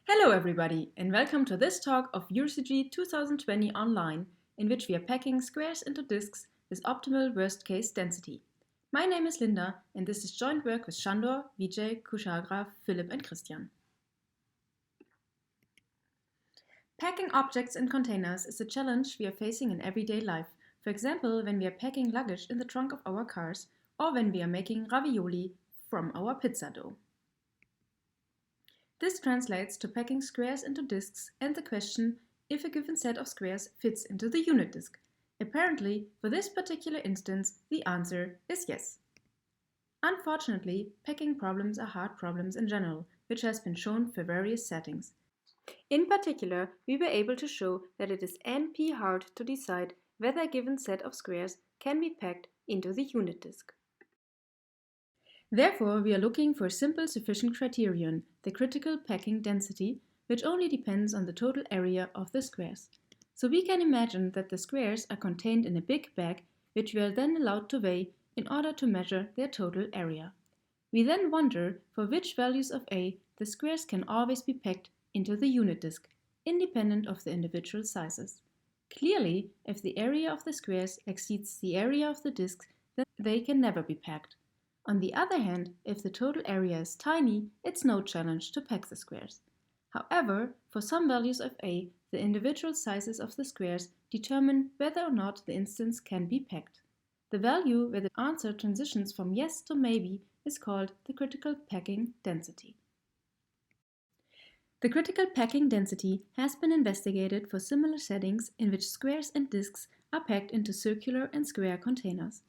Hello everybody and welcome to this talk of EuroCG 2020 online, in which we are packing squares into disks with optimal worst-case density. My name is Linda and this is joint work with Sándor, Vijay, Kushagra, Phillip and Christian. Packing objects in containers is a challenge we are facing in everyday life. For example, when we are packing luggage in the trunk of our cars or when we are making ravioli from our pizza dough. This translates to packing squares into disks and the question if a given set of squares fits into the unit disk. Apparently, for this particular instance, the answer is yes. Unfortunately, packing problems are hard problems in general, which has been shown for various settings. In particular, we were able to show that it is NP hard to decide whether a given set of squares can be packed into the unit disk. Therefore, we are looking for a simple sufficient criterion, the critical packing density, which only depends on the total area of the squares. So we can imagine that the squares are contained in a big bag, which we are then allowed to weigh in order to measure their total area. We then wonder for which values of A the squares can always be packed into the unit disk, independent of the individual sizes. Clearly, if the area of the squares exceeds the area of the disks, then they can never be packed. On the other hand, if the total area is tiny, it's no challenge to pack the squares. However, for some values of A, the individual sizes of the squares determine whether or not the instance can be packed. The value where the answer transitions from yes to maybe is called the critical packing density. The critical packing density has been investigated for similar settings in which squares and disks are packed into circular and square containers.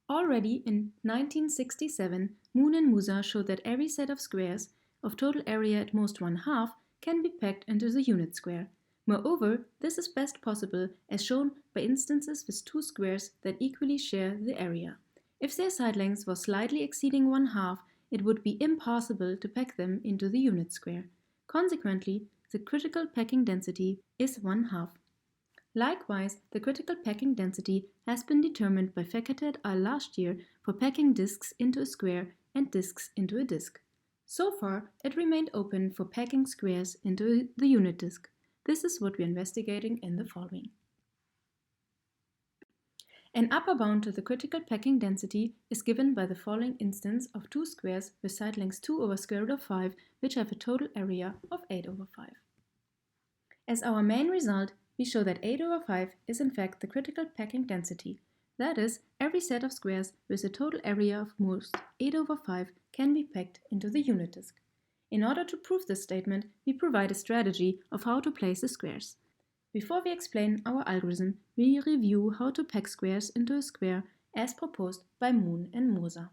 Already in 1967, Moon and Musa showed that every set of squares, of total area at most 1/2, can be packed into the unit square. Moreover, this is best possible as shown by instances with two squares that equally share the area. If their side length was slightly exceeding 1/2, it would be impossible to pack them into the unit square. Consequently, the critical packing density is 1/2. Likewise, the critical packing density has been determined by Fekete et al. Last year for packing disks into a square and disks into a disk. So far, it remained open for packing squares into the unit disk. This is what we are investigating in the following. An upper bound to the critical packing density is given by the following instance of two squares with side lengths 2 over square root of 5, which have a total area of 8 over 5. As our main result, we show that 8 over 5 is in fact the critical packing density. That is, every set of squares with a total area of most 8 over 5 can be packed into the unit disk. In order to prove this statement, we provide a strategy of how to place the squares. Before we explain our algorithm, we review how to pack squares into a square as proposed by Moon and Musa.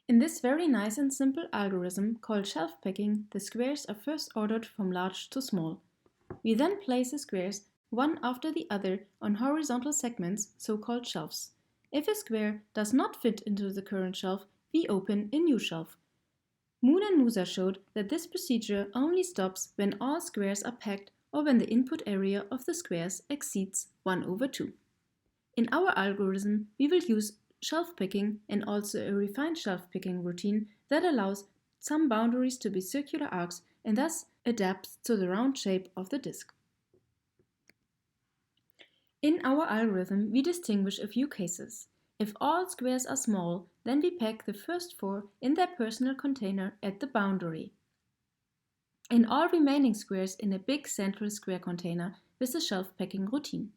In this very nice and simple algorithm called shelf packing, the squares are first ordered from large to small. We then place the squares one after the other on horizontal segments, so-called shelves. If a square does not fit into the current shelf, we open a new shelf. Moon and Musa showed that this procedure only stops when all squares are packed or when the input area of the squares exceeds 1 over 2. In our algorithm, we will use shelf picking and also a refined shelf picking routine that allows some boundaries to be circular arcs and thus adapts to the round shape of the disk. In our algorithm, we distinguish a few cases. If all squares are small, then we pack the first 4 in their personal container at the boundary, and all remaining squares in a big central square container with a shelf packing routine.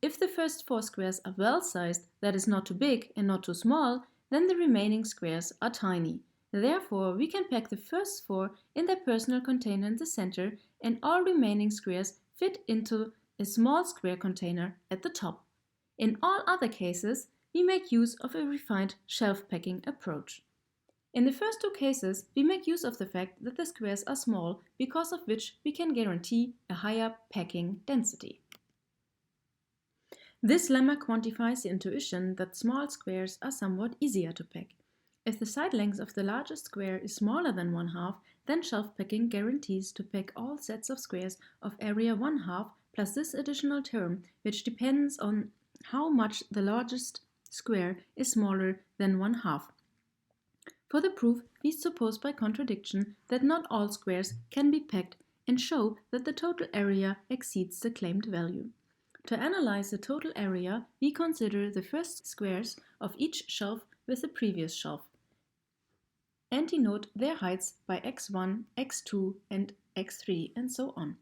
If the first 4 squares are well sized, that is not too big and not too small, then the remaining squares are tiny. Therefore, we can pack the first 4 in their personal container in the center and all remaining squares fit into a small square container at the top. In all other cases, we make use of a refined shelf packing approach. In the first 2 cases, we make use of the fact that the squares are small, because of which we can guarantee a higher packing density. This lemma quantifies the intuition that small squares are somewhat easier to pack. If the side length of the largest square is smaller than 1/2, then shelf packing guarantees to pack all sets of squares of area 1/2 plus this additional term, which depends on how much the largest square is smaller than 1/2. For the proof, we suppose by contradiction that not all squares can be packed and show that the total area exceeds the claimed value. To analyze the total area, we consider the first squares of each shelf with the previous shelf and denote their heights by x1, x2, and x3, and so on.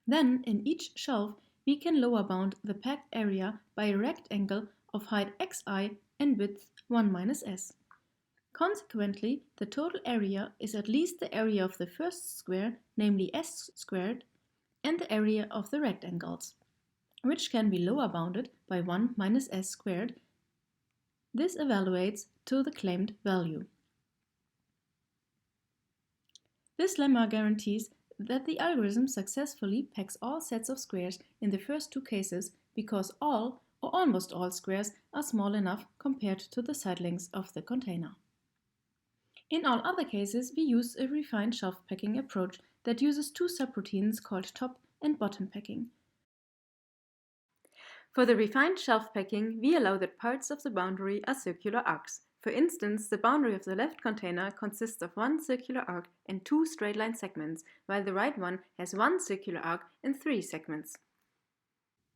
Then, in each shelf, we can lower bound the packed area by a rectangle of height xi and width 1 minus s. Consequently, the total area is at least the area of the first square, namely s squared, and the area of the rectangles, which can be lower bounded by 1 minus s squared. This evaluates to the claimed value. This lemma guarantees that the algorithm successfully packs all sets of squares in the first two cases because all or almost all squares are small enough compared to the side lengths of the container. In all other cases, we use a refined shelf packing approach that uses two subroutines called top and bottom packing. For the refined shelf packing, we allow that parts of the boundary are circular arcs. For instance, the boundary of the left container consists of one circular arc and two straight line segments, while the right one has one circular arc and three segments.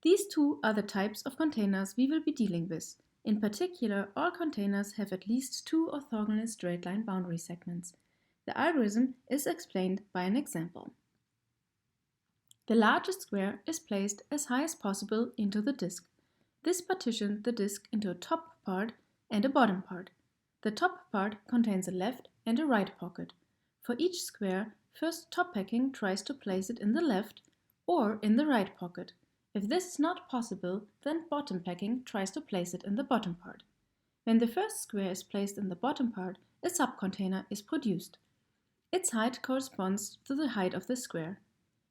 These two are the types of containers we will be dealing with. In particular, all containers have at least two orthogonal straight line boundary segments. The algorithm is explained by an example. The largest square is placed as high as possible into the disk. This partitions the disk into a top part and a bottom part. The top part contains a left and a right pocket. For each square, first top packing tries to place it in the left or in the right pocket. If this is not possible, then bottom packing tries to place it in the bottom part. When the first square is placed in the bottom part, a subcontainer is produced. Its height corresponds to the height of the square.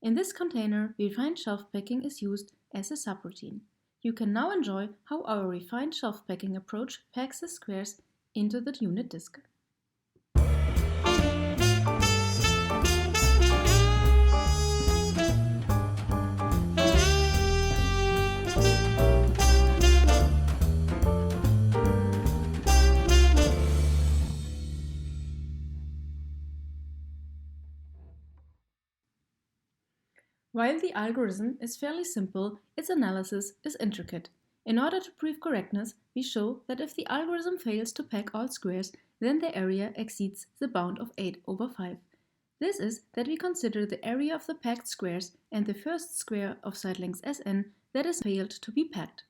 In this container, refined shelf packing is used as a subroutine. You can now enjoy how our refined shelf packing approach packs the squares into the unit disk. While the algorithm is fairly simple, its analysis is intricate. In order to prove correctness, we show that if the algorithm fails to pack all squares, then the area exceeds the bound of 8 over 5. This is that we consider the area of the packed squares and the first square of side length Sn that has failed to be packed.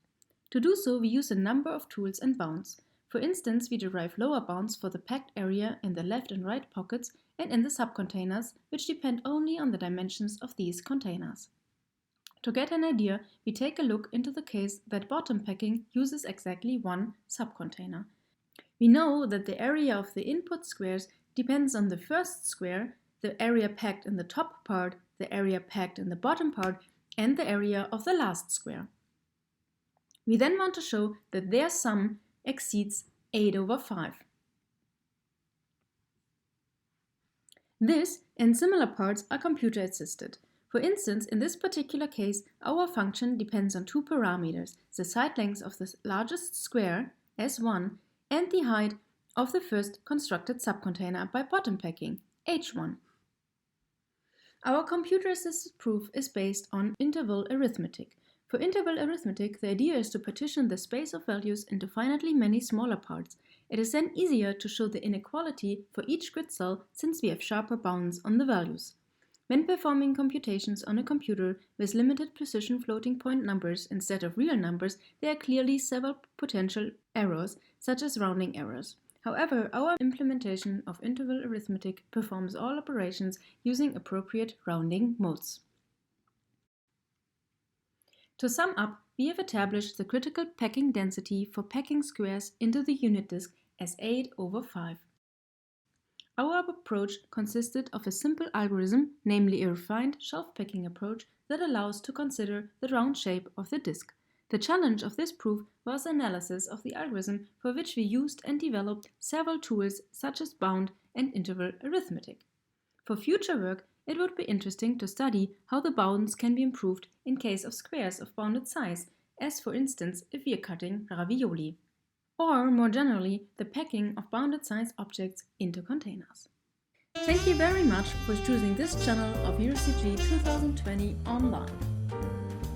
To do so, we use a number of tools and bounds. For instance, we derive lower bounds for the packed area in the left and right pockets and in the subcontainers, which depend only on the dimensions of these containers. To get an idea, we take a look into the case that bottom packing uses exactly one subcontainer. We know that the area of the input squares depends on the first square, the area packed in the top part, the area packed in the bottom part, and the area of the last square. We then want to show that their sum exceeds 8 over 5. This and similar parts are computer assisted. For instance, in this particular case, our function depends on two parameters, the side length of the largest square, S1, and the height of the first constructed subcontainer by bottom packing, H1. Our computer-assisted proof is based on interval arithmetic. For interval arithmetic, the idea is to partition the space of values into finitely many smaller parts. It is then easier to show the inequality for each grid cell since we have sharper bounds on the values. When performing computations on a computer with limited precision floating point numbers instead of real numbers, there are clearly several potential errors, such as rounding errors. However, our implementation of interval arithmetic performs all operations using appropriate rounding modes. To sum up, we have established the critical packing density for packing squares into the unit disk as 8 over 5. Our approach consisted of a simple algorithm, namely a refined shelf packing approach that allows to consider the round shape of the disk. The challenge of this proof was analysis of the algorithm, for which we used and developed several tools such as bound and interval arithmetic. For future work, it would be interesting to study how the bounds can be improved in case of squares of bounded size, as for instance if we are cutting ravioli, or more generally the packing of bounded size objects into containers. Thank you very much for choosing this channel of EuroCG 2020 online.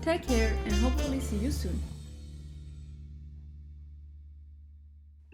Take care and hopefully see you soon.